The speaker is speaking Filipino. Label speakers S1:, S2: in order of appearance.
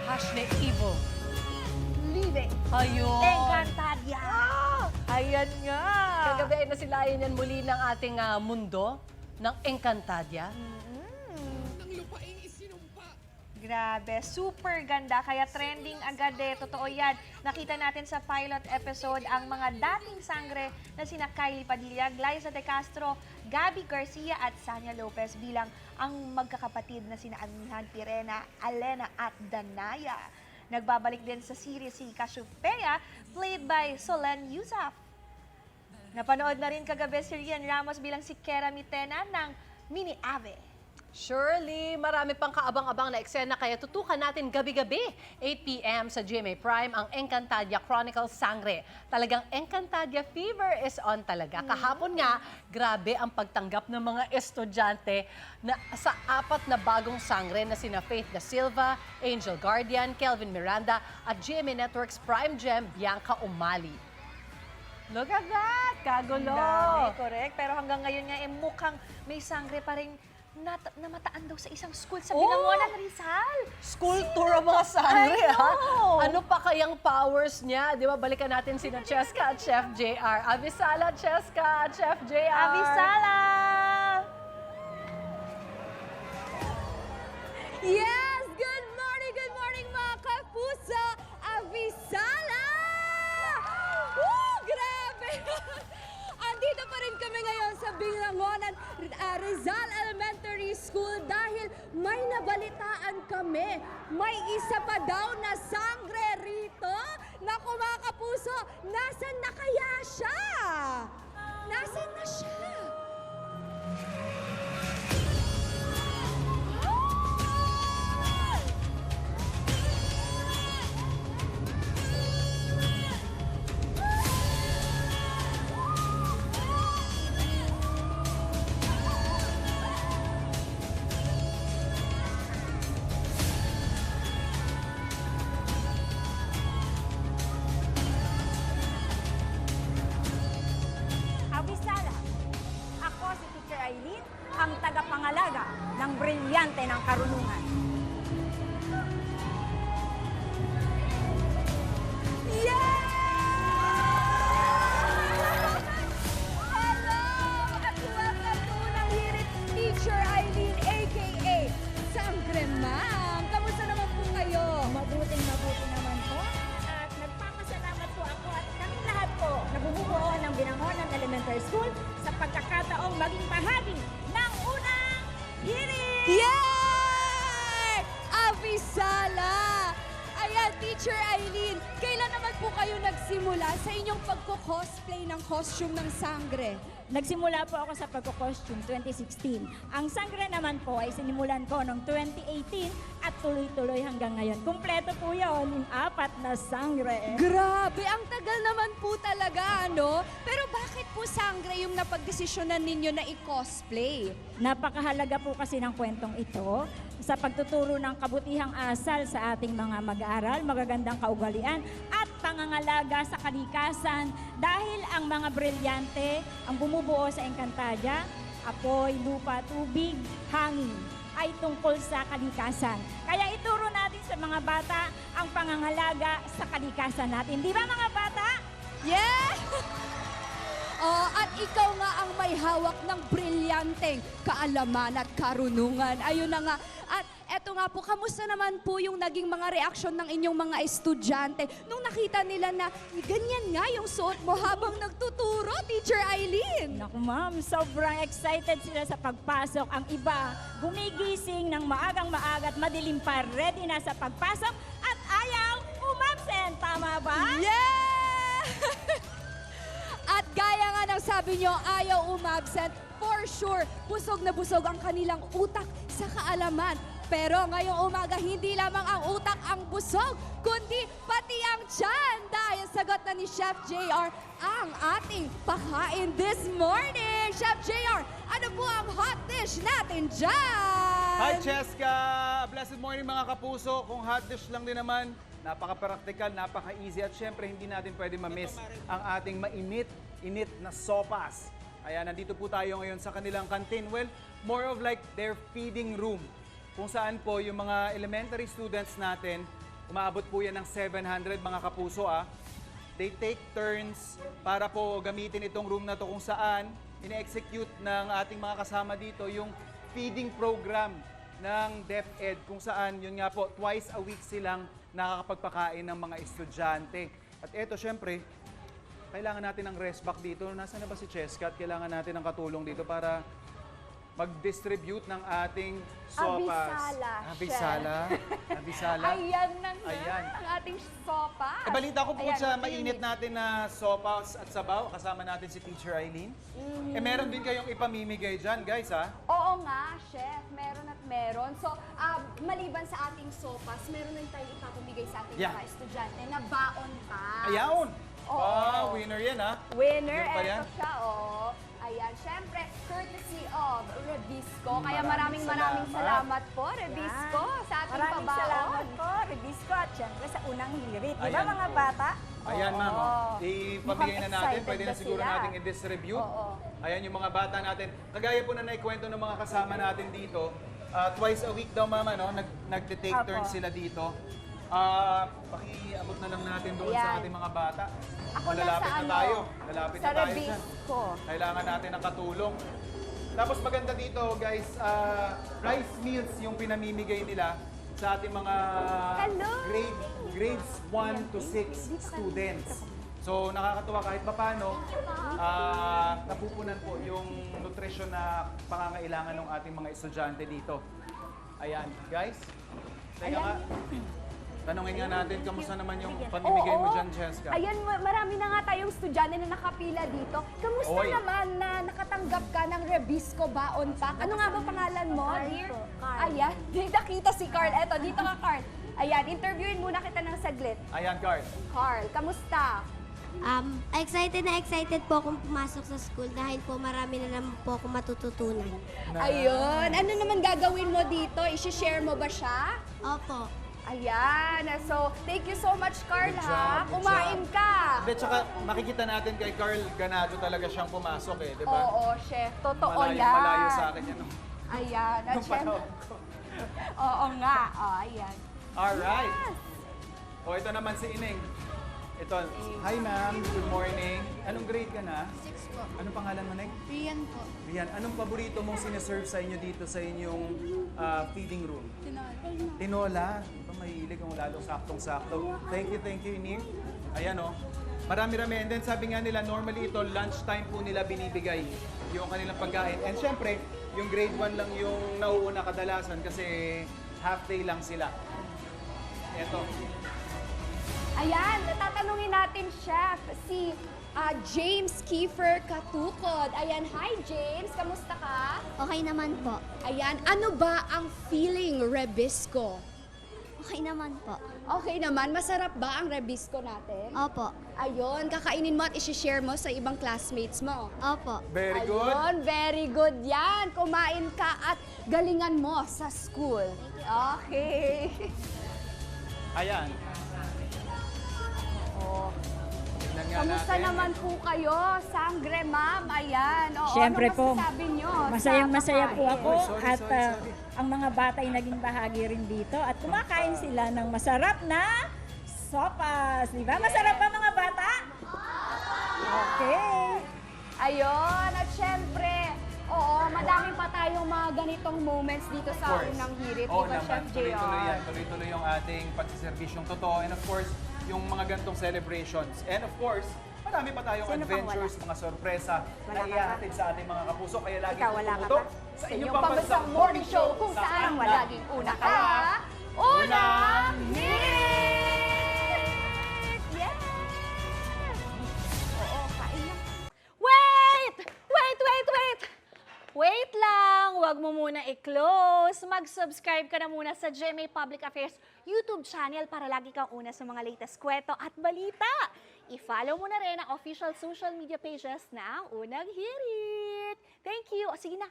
S1: Hashne Evo.
S2: Living.
S1: Ayun.
S2: Encantadia.
S1: Ayan nga.
S2: Kagabi ay nasilayan yan muli ng ating mundo ng Encantadia.
S3: Grabe, super ganda. Kaya trending agad eh. Totoo yan. Nakita natin sa pilot episode ang mga dating sangre na sina Kylie Padilla, Glyza De Castro, Gabby Garcia at Sanya Lopez bilang ang magkakapatid na sina Amihan Pirena, Alena at Danaya. Nagbabalik din sa series si Cassiopeia, played by Solen Yusuf. Napanood na rin kagabi si Rian Ramos bilang si Kera Mitena ng Mini Ave.
S2: Surely, marami pang kaabang-abang na eksena kaya tutukan natin gabi-gabi. 8 p.m. sa GMA Prime ang Encantadia Chronicles Sangre. Talagang Encantadia fever is on talaga. Kahapon nga, grabe ang pagtanggap ng mga estudyante na sa 4 na bagong sangre na sina Faith Da Silva, Angel Guardian, Kelvin Miranda at GMA Network's Prime Gem Bianca Umali. Look at that! Kagulo!
S3: Dami, correct. Pero hanggang ngayon nga, mukhang may sangre pa rin namataan daw sa isang school sa Binangonan, Rizal.
S2: School tour ang mga sangre,
S3: I
S2: ha?
S3: know.
S2: Ano pa kayang powers niya? Di ba, balikan natin sina Cheska at Chef JR. Avisala, Cheska at Chef JR.
S3: Avisala!
S4: Yes! Good morning mga kapuso! Avisala! Woo! Grabe! Andito pa rin kami ngayon sa Binangonan Rizal Elementary School dahil may nabalitaan kami. May isa pa daw na sangre rito. Naku mga kapuso, nasan na kaya siya? Nasan na siya?
S5: Avisala, ako si Teacher Aileen, ang tagapangalaga ng brilyante ng karunungan.
S4: Hello! At welcome to Unang Hirit, Teacher Aileen, a.k.a. Sangre Ma'am. Kamusta naman po kayo?
S5: Mabuting mabuti naman po. At nagpapasalamat po ako at kaming lahat po na bumubuo ng Binangonan Elementary School sa pagkakataong maging bahagi ng unang hirit!
S4: Yay! Avisala! Ayan, Teacher Aileen, kailan naman po kayo nagsimula sa inyong pagko-cosplay ng costume ng sangre?
S5: Nagsimula po ako sa pagko-costume 2016. Ang sangre naman po ay sinimulan ko noong 2018 at tuloy-tuloy hanggang ngayon. Kumpleto po yun, yung 4 na sangre.
S4: Grabe, ang tagal naman po talaga, ano? Pero bakit po sangre yung napagdesisyonan ninyo na i-cosplay?
S5: Napakahalaga po kasi ng kwentong ito sa pagtuturo ng kabutihang asal sa ating mga mag-aaral, magagandang kaugalian at pangangalaga sa kalikasan dahil ang mga brilyante ang bumubuo sa Encantadia, apoy, lupa, tubig, hangin ay tungkol sa kalikasan. Kaya ituro natin sa mga bata ang pangangalaga sa kalikasan natin. Di ba mga bata?
S4: Yeah! Oh, at ikaw nga ang may hawak ng brilyanteng kaalaman at karunungan. Ayun na nga. At eto nga po, kamusta naman po yung naging mga reaksyon ng inyong mga estudyante nung nakita nila na ganyan nga yung suot mo habang nagtuturo, Teacher Aileen?
S5: Naku ma'am, sobrang excited sila sa pagpasok. Ang iba, gumigising ng maagang-maaga at madilim pa, ready na sa pagpasok at ayaw umabsent. Tama ba?
S4: Yeah! At gaya nga ng sabi nyo, ayaw umabsent, for sure, busog na busog ang kanilang utak sa kaalaman. Pero ngayong umaga, hindi lamang ang utak ang busog, kundi pati ang tiyan. Dahil sagot na ni Chef JR ang ating pakain this morning. Chef JR, ano po ang hot dish natin dyan?
S6: Hi, Cheska! Blessed morning mga kapuso. Kung hot dish lang din naman, napaka-practical, napaka-easy at syempre hindi natin pwede ma-miss ang ating mainit na sopas. Ayan, nandito po tayo ngayon sa kanilang canteen. Well, more of like their feeding room. Kung saan po yung mga elementary students natin Umaabot po yan ng 700 mga kapuso They take turns para po gamitin itong room na to kung saan ine-execute ng ating mga kasama dito yung feeding program ng DepEd kung saan yun nga po twice a week silang nakakapagpakain ng mga estudyante. At eto syempre, kailangan natin ng rest back dito. Nasaan na ba si Cheska? At kailangan natin ng katulong dito para mag-distribute ng ating sopas.
S4: Abisala,
S6: Abisala.
S4: Ayan na nga
S6: Ayan.
S4: ang ating sopa.
S6: Balita ko bukod
S4: Ayan,
S6: sa
S4: ito yun
S6: mainit natin na sopas at sabaw, kasama natin si Teacher Eileen. Meron din kayong ipamimigay dyan, guys,
S4: Oo nga, chef. Meron at meron. So, maliban sa ating sopas, meron din tayong ipapamigay sa ating
S6: Yeah.
S4: mga estudyante na baon pa.
S6: Ayaw!
S4: Oo.
S6: Winner yan,
S4: Winner,
S6: Yun pa yan?
S4: eto siya, Ayan, syempre, courtesy of Rebisco. Kaya
S6: Maraming
S4: maraming
S6: salamat.
S4: salamat po, Rebisco, sa ating
S5: Maraming
S4: pabaon.
S5: salamat po, Rebisco, at syempre sa unang hirit. Di ba
S6: Ayan
S5: mga
S6: po.
S5: bata?
S6: Ayan, ma'am.
S5: Oo.
S6: Ipamigay na
S5: Mukhang
S6: natin.
S5: excited
S6: Pwede na
S5: na
S6: siguro
S5: sila.
S6: natin i-distribute.
S4: Oo.
S6: Ayan yung mga bata natin. Kagaya po na naikwento ng mga kasama natin dito. Twice a week daw, mama, no? Nagte-take
S5: Apo.
S6: turns sila dito. Pakiabot na lang natin doon sa
S4: Ayan.
S6: ating mga bata.
S4: Ako
S6: Lalapit
S4: nasa
S6: na tayo.
S4: ano,
S6: Lalapit
S4: sa
S6: na tayo dyan.
S4: Rebisco.
S6: Kailangan natin ng katulong. Tapos maganda dito, guys, rice meals yung pinamimigay nila sa ating mga
S4: Hello!
S6: grades 1 to 6 students. So nakakatuwa kahit papano, napupunan po yung nutrition na pangangailangan ng ating mga estudyante dito. Ayan, guys. Teka nga, tanungin nga natin, kamusta naman yung pamimigay mo
S4: Oo.
S6: dyan, Cheska?
S4: Ayan, marami na nga tayong estudyante na nakapila dito. Kamusta
S6: Oy.
S4: naman na nakatanggap ka ng Rebisco Baon Pack? Ano nga ba pangalan mo, dear? Ayan, nakita si Carl. Eto, dito ka, Carl. Ayan, interviewin muna kita ng saglit.
S6: Ayan, Card.
S4: Carl, kamusta?
S7: Excited po akong pumasok sa school dahil po marami na naman po akong matututunan.
S4: Ayun, ano naman gagawin mo dito? I-share mo ba siya?
S7: Opo.
S4: Ayan, so thank you so much, Carl,
S6: Good
S4: ha?
S6: job, good
S4: Kumain
S6: job.
S4: ka.
S6: Hindi, tsaka makikita natin kay Carl, ganado talaga siyang pumasok di ba?
S4: Oo, chef. Totoo
S6: malayo,
S4: yan.
S6: malayo sa akin yan.
S4: Ayan, at
S6: Nung
S4: syempre.
S6: panahon ko.
S4: Oo nga. Ayan.
S6: Alright. O, ito naman si Ining. Ito, hi ma'am, good morning. Anong grade ka na?
S7: 6 po.
S6: Anong pangalan mo, Ning?
S7: Rian po.
S6: Rian, anong paborito mong sineserve sa inyo dito sa inyong feeding room? Tinola. Ito, mahilig ang lalong saktong-sakto. Thank you, Ining. Ayan, Marami-rami. And then sabi nga nila, normally ito, lunchtime po nila binibigay yung kanilang pagkain. And syempre, yung grade 1 lang yung nauuna kadalasan kasi half day lang sila. Ito.
S4: Ayan, tatanungin natin, chef, si James Kiefer Katukod. Ayan, hi James, kamusta ka?
S7: Okay naman po.
S4: Ayan, ano ba ang feeling Rebisco?
S7: Okay naman po.
S4: Okay naman, masarap ba ang Rebisco natin?
S7: Opo.
S4: Ayun, kakainin mo at isi-share mo sa ibang classmates mo.
S7: Opo.
S6: Very good.
S4: Ayun, very good yan. Kumain ka at galingan mo sa school. Okay.
S6: Ayan.
S4: Oh.
S6: Tignan nga
S4: Kamusta
S6: natin.
S4: naman po kayo? Sangre, ma'am. Ayan. Oo,
S5: Siyempre
S4: ano
S5: po,
S4: masasabi nyo sa
S5: masayang-masaya po
S4: pagkain?
S5: ako
S6: Sorry,
S5: at
S6: sorry.
S5: ang mga bata ay naging bahagi rin dito at kumakain sila ng masarap na sopas. Di ba? Masarap ba mga bata? Okay.
S4: Ayun, at syempre, oo, madami pa tayong mga ganitong moments dito
S6: Of
S4: sa
S6: course.
S4: unang hirit.
S6: Oo
S4: Di ba,
S6: naman,
S4: Chef
S6: tuloy-tuloy yan.
S4: JR?
S6: Tuloy-tuloy yung ating pagsiservisyong totoo. And of course, yung mga gantong celebrations. And of course, marami pa tayong
S5: Sino pang
S6: adventures, mga sorpresa na
S5: Wala ka pa?
S6: ihahatid sa ating mga kapuso. Kaya lagi
S5: Ikaw, wala ka
S6: tumutok
S5: pa?
S6: sa
S4: Inyong
S6: inyong
S4: pambansang morning show kung saan laging una ka. Unang hirit! Yes! Oo, kain na. Wait! Wait lang! Huwag mo muna i-close. Mag-subscribe ka na muna sa GMA Public Affairs YouTube channel para lagi kang una sa mga latest kwento at balita. I-follow mo na rin ang official social media pages ng Unang Hirit. Thank you. O sige na,